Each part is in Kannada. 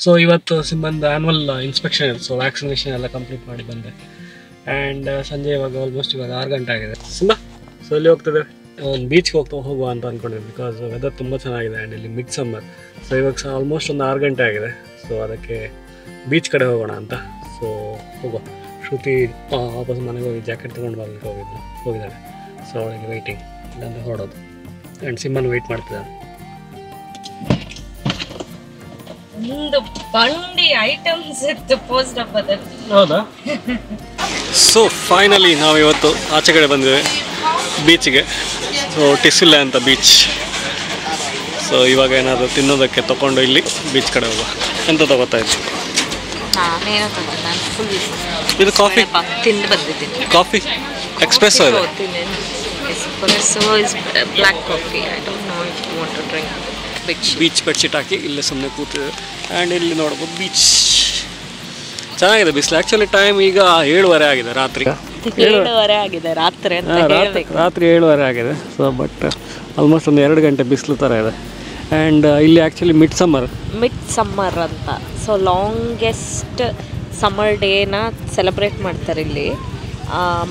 ಸೊ ಇವತ್ತು ಸಿಂಬಂದು ಆ್ಯನ್ವಲ್ ಇನ್ಸ್ಪೆಕ್ಷನ್ ಇತ್ತು. ಸೊ ವ್ಯಾಕ್ಸಿನೇಷನ್ ಎಲ್ಲ ಕಂಪ್ಲೀಟ್ ಮಾಡಿ ಬಂದೆ. ಆ್ಯಂಡ್ ಸಂಜೆ ಇವಾಗ ಆಲ್ಮೋಸ್ಟ್ ಇವಾಗ 6 ಗಂಟೆ ಆಗಿದೆ. ಸಿಂಬಾ, ಸೊ ಇಲ್ಲಿ ಹೋಗ್ತಿದ್ದೇವೆ, ಒಂದು ಬೀಚ್ಗೆ ಹೋಗುವ ಅಂತ ಅಂದ್ಕೊಂಡಿದ್ದೆ. ಬಿಕಾಸ್ ವೆದರ್ ತುಂಬ ಚೆನ್ನಾಗಿದೆ ಆ್ಯಂಡ್ ಇಲ್ಲಿ ಮಿಡ್ ಸಮ್ಮರ್. ಸೊ ಇವಾಗ ಆಲ್ಮೋಸ್ಟ್ ಒಂದು 6 ಗಂಟೆ ಆಗಿದೆ. ಸೊ ಅದಕ್ಕೆ ಬೀಚ್ ಕಡೆ ಹೋಗೋಣ ಅಂತ. ಸೊ ಹೋಗುವ. ಶ್ರುತಿ ವಾಪಸ್ ಮನೆಗೆ ಹೋಗಿ ಜಾಕೆಟ್ ತೊಗೊಂಡು ಬರ್ಲಿಕ್ಕೆ ಹೋಗಿದ್ದಾಳೆ. ಸೊ ಅವಳಿಗೆ ವೆಯ್ಟಿಂಗ್, ಇಲ್ಲಾಂದರೆ ಹೊರಡೋದು. ಆ್ಯಂಡ್ ಸಿಂಬನ್ ವೆಯ್ಟ್ ಮಾಡ್ತಿದ್ದಾನೆ. ಒಂದು ಬಂಡಿ ಐಟಮ್ಸ್ ಇತ್ತು ಪೋಸ್ಟ್ ಹಬ್ಬದಲ್ಲಿ. ಹೌದಾ? ಸೊ ಫೈನಲಿ ನಾವು ಇವತ್ತು ಆಚೆ ಕಡೆ ಬಂದಿದ್ದೇವೆ ಬೀಚ್ಗೆ. ಸೊ ಟಿಸಿಲ್ಲ ಅಂತ ಬೀಚ್. ಸೊ ಇವಾಗ ಏನಾದರೂ ತಿನ್ನೋದಕ್ಕೆ ತೊಗೊಂಡು ಇಲ್ಲಿ ಬೀಚ್ ಕಡೆ ಹೋಗುವ. ಎಂತ ತಗೋತಾ ಇದ್ವಿ? ನಾನೇನೋ ತಗೊಂಡೆ, ನಾನು ಫುಲ್ ಇದು ಕಾಫಿ ತಿಂದು ಬಂದಿದ್ದೀನಿ. ಕಾಫಿ ಎಕ್ಸ್ಪ್ರೆಸ್ಸೋ ಇದೆ? Espresso is black coffee. I don't know if you want to drink. Beach bedsheet ಹಾಕಿ ಇಲ್ಲೇ ಸುಮ್ಮನೆ ಕೂತಿದೆ. ಆ್ಯಂಡ್ ಇಲ್ಲಿ ನೋಡ್ಬೋದು ಬೀಚ್ ಚೆನ್ನಾಗಿದೆ. ಬಿಸಿಲು ಆ್ಯಕ್ಚುಲಿ ಟೈಮ್ ಈಗ 7:30 ಆಗಿದೆ, ರಾತ್ರಿ 7:30 ಆಗಿದೆ ರಾತ್ರಿ ಅಂತ ಹೇಳ್ಬೇಕು. ರಾತ್ರಿ 7:30 ಆಗಿದೆ. ಸೊ ಬಟ್ ಆಲ್ಮೋಸ್ಟ್ ಒಂದು 2 ಗಂಟೆ ಬಿಸಿಲು ಥರ ಇದೆ. ಆ್ಯಂಡ್ ಇಲ್ಲಿ ಆ್ಯಕ್ಚುಲಿ ಮಿಡ್ ಸಮ್ಮರ್ ಅಂತ. ಸೊ ಲಾಂಗೆಸ್ಟ್ ಸಮ್ಮರ್ ಡೇನ ಸೆಲೆಬ್ರೇಟ್ ಮಾಡ್ತಾರೆ ಇಲ್ಲಿ.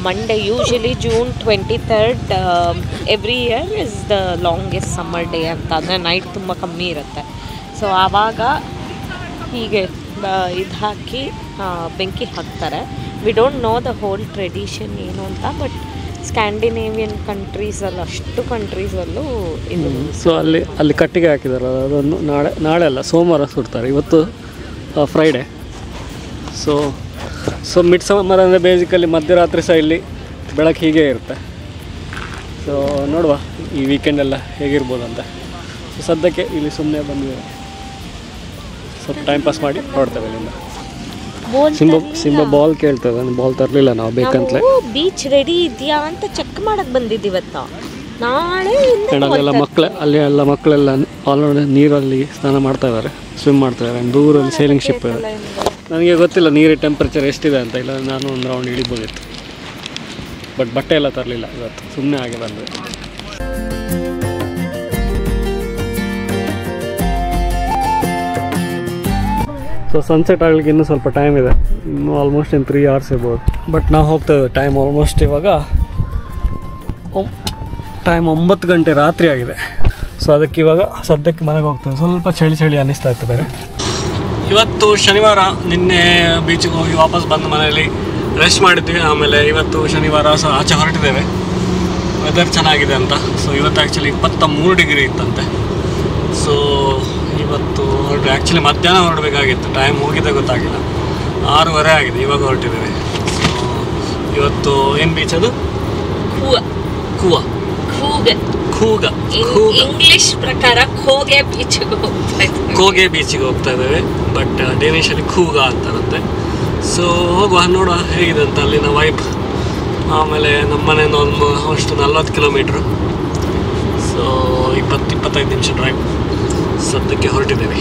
Monday usually June 23rd every year is the longest summer day ಅಂತ. ಅಂದರೆ ನೈಟ್ ತುಂಬ ಕಮ್ಮಿ ಇರುತ್ತೆ. ಸೊ ಆವಾಗ ಹೀಗೆ ಇದು ಹಾಕಿ ಬೆಂಕಿ ಹಾಕ್ತಾರೆ. We don't know the whole tradition ಏನು ಅಂತ, ಬಟ್ ಸ್ಕ್ಯಾಂಡಿನೇವಿಯನ್ ಕಂಟ್ರೀಸಲ್ಲಿ ಅಷ್ಟು ಕಂಟ್ರೀಸಲ್ಲೂ ಇದು. ಸೊ ಅಲ್ಲಿ ಕಟ್ಟಿಗೆ ಹಾಕಿದಾರೆ. ಅದನ್ನು ನಾಳೆ ಅಲ್ಲ, ಸೋಮವಾರ ಸುಡ್ತಾರೆ. ಇವತ್ತು ಫ್ರೈಡೇ. ಸೊ ಮಿಡ್ ಸಮ್ಮರ್ ಅಂದರೆ ಬೇಸಿಕಲಿ ಮಧ್ಯರಾತ್ರಿ ಸಹ ಇಲ್ಲಿ ಬೆಳಕು ಹೀಗೆ ಇರುತ್ತೆ. ಸೊ ನೋಡುವ ಈ ವೀಕೆಂಡೆಲ್ಲ ಹೇಗಿರ್ಬೋದು ಅಂತ. ಸೊ ಸದ್ಯಕ್ಕೆ ಇಲ್ಲಿ ಸುಮ್ಮನೆ ಬಂದಿದೆ, ಸ್ವಲ್ಪ ಟೈಮ್ ಪಾಸ್ ಮಾಡಿ ಹೊರಡ್ತೇವೆ ಇಲ್ಲಿಂದ. ಸಿಂಬ ಬಾಲ್ ಕೇಳ್ತೇವೆ. ಬಾಲ್ ತರಲಿಲ್ಲ ನಾವು ಬೇಕಂತಲೇ. ಬೀಚ್ ರೆಡಿ ಇದೆಯಾ ಅಂತ ಚೆಕ್ ಮಾಡಕ್ಕೆ ಬಂದಿದ್ದು ಇವತ್ತು. ನಾಳೆ ಅಲ್ಲಿ ಎಲ್ಲ ಮಕ್ಕಳೆಲ್ಲ ಆಲ್ರೆಡಿ ನೀರಲ್ಲಿ ಸ್ನಾನ ಮಾಡ್ತಾ ಇದ್ದಾರೆ, ಸ್ವಿಮ್ ಮಾಡ್ತಾ ಇದ್ದಾರೆ. ದೂರಲ್ಲಿ ಸೇಲಿಂಗ್ ಶಿಪ್ ಇದೆ. ನನಗೆ ಗೊತ್ತಿಲ್ಲ ನೀರಿನ ಟೆಂಪ್ರೇಚರ್ ಎಷ್ಟಿದೆ ಅಂತ. ಇಲ್ಲ ನಾನು ಒಂದು ರೌಂಡ್ ಇಳಿಬೋದಿತ್ತು, ಬಟ್ ಬಟ್ಟೆ ಎಲ್ಲ ತರಲಿಲ್ಲ ಇವತ್ತು, ಸುಮ್ಮನೆ ಹಾಗೆ ಬಂದೆ. ಸೊ ಸನ್ಸೆಟ್ ಆಗಲಿಕ್ಕೆ ಇನ್ನೂ ಸ್ವಲ್ಪ ಟೈಮ್ ಇದೆ. ಇನ್ನೂ ಆಲ್ಮೋಸ್ಟ್ 3 hours ಇರ್ಬೋದು. ಬಟ್ ನಾವು ಹೋಗ್ತೇವೆ. ಟೈಮ್ ಆಲ್ಮೋಸ್ಟ್ ಇವಾಗ ಟೈಮ್ 9 ಗಂಟೆ ರಾತ್ರಿ ಆಗಿದೆ. ಸೊ ಅದಕ್ಕೆ ಇವಾಗ ಸದ್ಯಕ್ಕೆ ಮನೆಗೆ ಹೋಗ್ತೇವೆ. ಸ್ವಲ್ಪ ಚಳಿ ಅನ್ನಿಸ್ತಾ ಇತ್ತು ಬೇರೆ. ಇವತ್ತು ಶನಿವಾರ. ನಿನ್ನೆ ಬೀಚಿಗೆ ಹೋಗಿ ವಾಪಸ್ ಬಂದು ಮನೆಯಲ್ಲಿ ರೆಸ್ಟ್ ಮಾಡಿದ್ವಿ. ಆಮೇಲೆ ಇವತ್ತು ಶನಿವಾರ ಸಹ ಆಚೆ ಹೊರಟಿದ್ದೇವೆ. ವೆದರ್ ಚೆನ್ನಾಗಿದೆ ಅಂತ. ಸೊ ಇವತ್ತು ಆ್ಯಕ್ಚುಲಿ 23 ಡಿಗ್ರಿ ಇತ್ತಂತೆ. ಸೊ ಇವತ್ತು ಆ್ಯಕ್ಚುಲಿ ಮಧ್ಯಾಹ್ನ ಹೊರಡಬೇಕಾಗಿತ್ತು. ಟೈಮ್ ಹೋಗಿದೆ ಗೊತ್ತಾಗಿಲ್ಲ. 6:30 ಆಗಿದೆ, ಇವಾಗ ಹೊರಟಿದ್ದೇವೆ. ಸೊ ಇವತ್ತು ಏನು ಬೀಚ್ ಅದು? ಕೂಗ ಇಂಗ್ಲಿಷ್ ಪ್ರಕಾರ ಖೋಗೆ ಬೀಚಿಗೆ ಹೋಗ್ತಾ ಇದ್ದೇವೆ. ಬಟ್ ಡೇನಿಷಲ್ಲಿ ಕೂಗ ಅಂತಾರಂತೆ. ಸೊ ಹೋಗುವ, ನೋಡುವ ಹೇಗಿದೆ ಅಂತ ಅಲ್ಲಿನ ವೈಬ್. ಆಮೇಲೆ ನಮ್ಮ ಮನೆಯಿಂದ ಅಷ್ಟು 40 ಕಿಲೋಮೀಟ್ರು. ಸೊ 20-25 ನಿಮಿಷ ಡ್ರೈವ್. ಸದ್ಯಕ್ಕೆ ಹೊರಟಿದ್ದೇವೆ.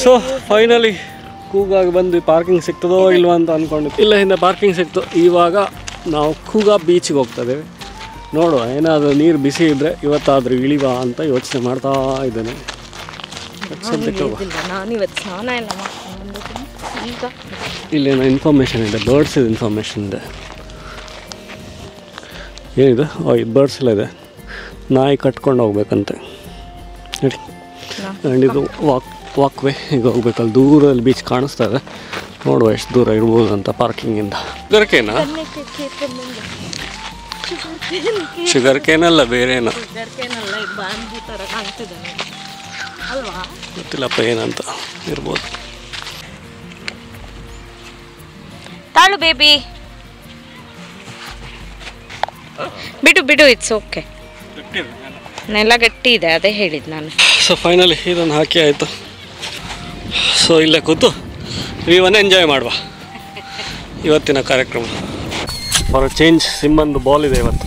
ಸೊ ಫೈನಲಿ ಕೂಗಾಗಿ ಬಂದು ಪಾರ್ಕಿಂಗ್ ಸಿಗ್ತದೋ ಇಲ್ವಾ ಅಂತ ಅಂದ್ಕೊಂಡಿದ್ದು. ಇಲ್ಲ, ಹಿಂದೆ ಪಾರ್ಕಿಂಗ್ ಸಿಕ್ತು. ಇವಾಗ ನಾವು ಕೂಗ ಬೀಚಿಗೆ ಹೋಗ್ತಾ ಇದ್ದೇವೆ. ನೋಡುವ, ಏನಾದರೂ ನೀರು ಬಿಸಿ ಇದ್ದರೆ ಇವತ್ತಾದರೂ ಇಳಿವ ಅಂತ ಯೋಚನೆ ಮಾಡ್ತಾ ಇದ್ದೇನೆ. ಸದ್ಯಕ್ಕೆ ಇಲ್ಲೇನೋ ಇನ್ಫಾರ್ಮೇಷನ್ ಇದೆ, ಬರ್ಡ್ಸ್ ಇನ್ಫಾರ್ಮೇಷನ್ ಇದೆ. ಏನಿದೆ? ಇದು ಬರ್ಡ್ಸ್ ಎಲ್ಲ ಇದೆ. ನಾಯಿ ಕಟ್ಕೊಂಡು ಹೋಗ್ಬೇಕಂತೆ ನೋಡಿ. ಆ್ಯಂಡ್ ಇದು ವಾಕ್ವೇ ಈಗ ಹೋಗ್ಬೇಕಲ್ಲಿ. ದೂರಲ್ಲಿ ಬೀಚ್ ಕಾಣಿಸ್ತಾ ಇದೆ. ನೋಡುವ ಎಷ್ಟು ದೂರ ಇರ್ಬೋದು ಅಂತ ಪಾರ್ಕಿಂಗಿಂದ. ಶುಗರ್ ಕೇನಲ್ಲ, ಬೇರೇನೋ ಗೊತ್ತಿಲ್ಲಪ್ಪ ಏನಂತ ಇರ್ಬೋದು. ತಾಳು ಬೇಬಿ, ಬಿಡು, ಇಟ್ಸ್ ಓಕೆ. ನೆಲ ಗಟ್ಟಿ ಇದೆ, ಅದೇ ಹೇಳಿದ್ದು ನಾನು. ಸೊ ಫೈನಲಿ ಇದನ್ನು ಹಾಕಿ ಆಯಿತು. ಸೊ ಇಲ್ಲೇ ಕೂತು ನೀವನ್ನೇ ಎಂಜಾಯ್ ಮಾಡುವ ಇವತ್ತಿನ ಕಾರ್ಯಕ್ರಮ. ಫಾರ್ ಚೇಂಜ್ ಸಿಂಬಂದು ಬಾಲ್ ಇದೆ ಇವತ್ತು.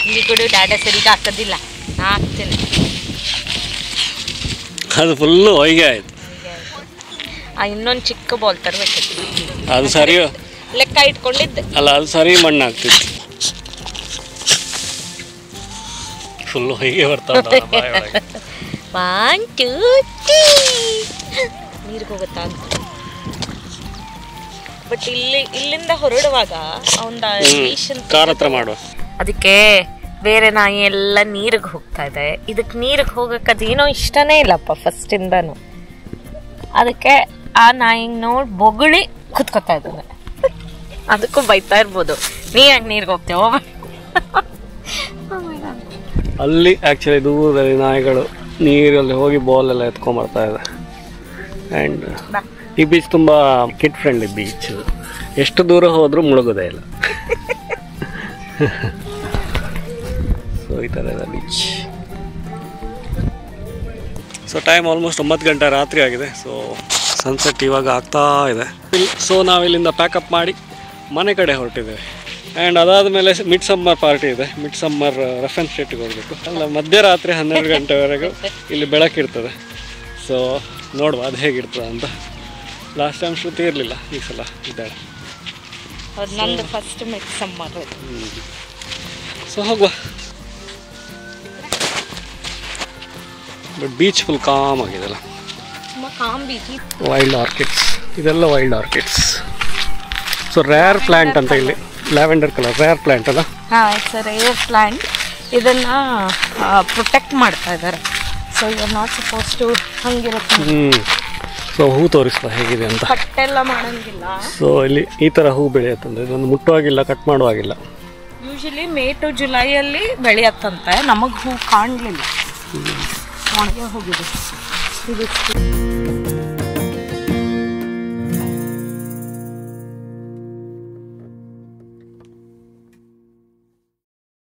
ಇಲ್ಲಿ ಕೊಡು ಡಾಟಾ ಸರಿಗೆ ಹಾಕೋದಿಲ್ಲ, ಹಾಕ್ತೇನೆ. ಅದು ಫುಲ್ಲು ಹೊಯ್ಗೆ ಆಯ್ತು. ಇನ್ನೊಂದು ಚಿಕ್ಕ ಬಾಲ್ ತರಬೇಕು. ಅದು ಸರಿ ಲೆಕ್ಕ ಇಟ್ಕೊಂಡಿದ್ದೆ ಅಲ್ಲ, ಅದು ಸರಿ ಮಣ್ಣು ಆಗ್ತಿತ್ತು. ಫುಲ್ಲು ಹೊಯ್ಗೆ ಬರ್ತಾ ಒನ್ ಟೂ ನೀರಿಗೆ ಹೋಗುತ್ತಾ ಅಂತ. ಬಟ್ ಇಲ್ಲಿಂದ ಹೊರಡುವಾಗ ಕಾರ್ ಹತ್ರ ಮಾಡುವ. ಅದಕ್ಕೆ ಬೇರೆ ನಾಯಿ ಎಲ್ಲ ನೀರಿಗೆ ಹೋಗ್ತಾ ಇದೆ, ಇದಕ್ಕೆ ನೀರಿಗೆ ಹೋಗಕ್ಕೆ ಅದೇನೋ ಇಷ್ಟನೇ ಇಲ್ಲಪ್ಪ ಫಸ್ಟಿಂದನು. ಅದಕ್ಕೆ ಆ ನಾಯಿಗೆ ನೋಡಿ ಬೊಗಳಿ ಕುತ್ಕೋತಾ ಇದ್ದಾನೆ. ಅದಕ್ಕೂ ಬೈತಾ ಇರ್ಬೋದು, ನೀ ಯಾಕೆ ನೀರಿಗೆ ಹೋಗ್ತೇವ. ಅಲ್ಲಿ ಆ್ಯಕ್ಚುಲಿ ದೂರದಲ್ಲಿ ನಾಯಿಗಳು ನೀರಲ್ಲಿ ಹೋಗಿ ಬಾಲ್ ಎಲ್ಲ ಎತ್ಕೊಂಡ್ಬರ್ತಾ ಇದೆ. ಆ್ಯಂಡ್ ಈ ಬೀಚ್ ತುಂಬ ಕಿಡ್ ಫ್ರೆಂಡ್ಲಿ ಬೀಚ್. ಎಷ್ಟು ದೂರ ಹೋದರೂ ಮುಳುಗೋದೇ ಇಲ್ಲ. ಸೊ ಈ ಥರ ಇದೆ ಬೀಚ್. ಸೊ ಟೈಮ್ ಆಲ್ಮೋಸ್ಟ್ 9 ಗಂಟೆ ರಾತ್ರಿ ಆಗಿದೆ. ಸೊ ಸನ್ಸೆಟ್ ಇವಾಗ ಆಗ್ತಾ ಇದೆ. ಸೊ ನಾವಿಲ್ಲಿಂದ ಪ್ಯಾಕಪ್ ಮಾಡಿ ಮನೆ ಕಡೆ ಹೊರಟಿದ್ದೇವೆ. ಆ್ಯಂಡ್ ಅದಾದಮೇಲೆ ಮಿಡ್ ಸಮ್ಮರ್ ಪಾರ್ಟಿ ಇದೆ. ಮಿಡ್ ಸಮ್ಮರ್ ರೆಫರೆನ್ಸ್ ಸ್ಟೇಟಿಗೆ ಹೋಗಬೇಕು. ಅಲ್ಲ, ಮಧ್ಯರಾತ್ರಿ 12 ಗಂಟೆವರೆಗೂ ಇಲ್ಲಿ ಬೆಳಕಿರ್ತದೆ. ಸೊ ನೋಡುವ ಅದು ಹೇಗಿರ್ತದೆ ಅಂತ. ಲಾಸ್ಟ್ ಟೈಮ್ ಶ್ರುತಿ ಇರಲಿಲ್ಲ, ಈ ಸಲ ಇದ್ದಾಳೆ. ನಂದು ಫಸ್ಟ್ ಮಿಡ್ ಸಮ್ಮರ್. ಸೊ ಹೋಗುವ. ಬಟ್ ಬೀಚ್ ಫುಲ್ ಕಾಮ್ ಆಗಿದೆಲ್ಲ. ವೈಲ್ಡ್ ಆರ್ಕಿಡ್ಸ್, ಇದೆಲ್ಲ wild orchids. So rare plant ಅಂತ ಇಲ್ಲಿ, ಲ್ಯಾವೆಂಡರ್ ಕಲರ್ ರೇರ್ ಪ್ಲಾಂಟ್ ಅಲ್ಲ? ಹಾಂ, ಇಟ್ಸ್ ಅ ರೇರ್ ಪ್ಲಾಂಟ್. ಇದನ್ನು ಪ್ರೊಟೆಕ್ಟ್ ಮಾಡ್ತಾ ಇದ್ದಾರೆ. So you are not suppose to ಹಂಗಿರುತ್ತೆ. ಸೊ ಹೂ ತೋರಿಸ್ತಾ ಹೇಗಿದೆ ಅಂತ. ಕಟ್ಟೆಲ್ಲ ಮಾಡೋಂಗಿಲ್ಲ. ಸೊ ಇಲ್ಲಿ ಈ ಥರ ಹೂ ಬೆಳೆಯುತ್ತಂದ್ರೆ ಇದೊಂದು ಮುಟ್ಟುವಾಗಿಲ್ಲ, ಕಟ್ ಮಾಡುವಾಗಿಲ್ಲ. ಯೂಶಲಿ ಮೇ ಟು ಜುಲೈಯಲ್ಲಿ ಬೆಳೆಯತ್ತಂತೆ. ನಮಗೆ ಹೂ ಕಾಣಲಿಲ್ಲ, ಒಣಗೆ ಹೋಗಿದೆ. ಇದು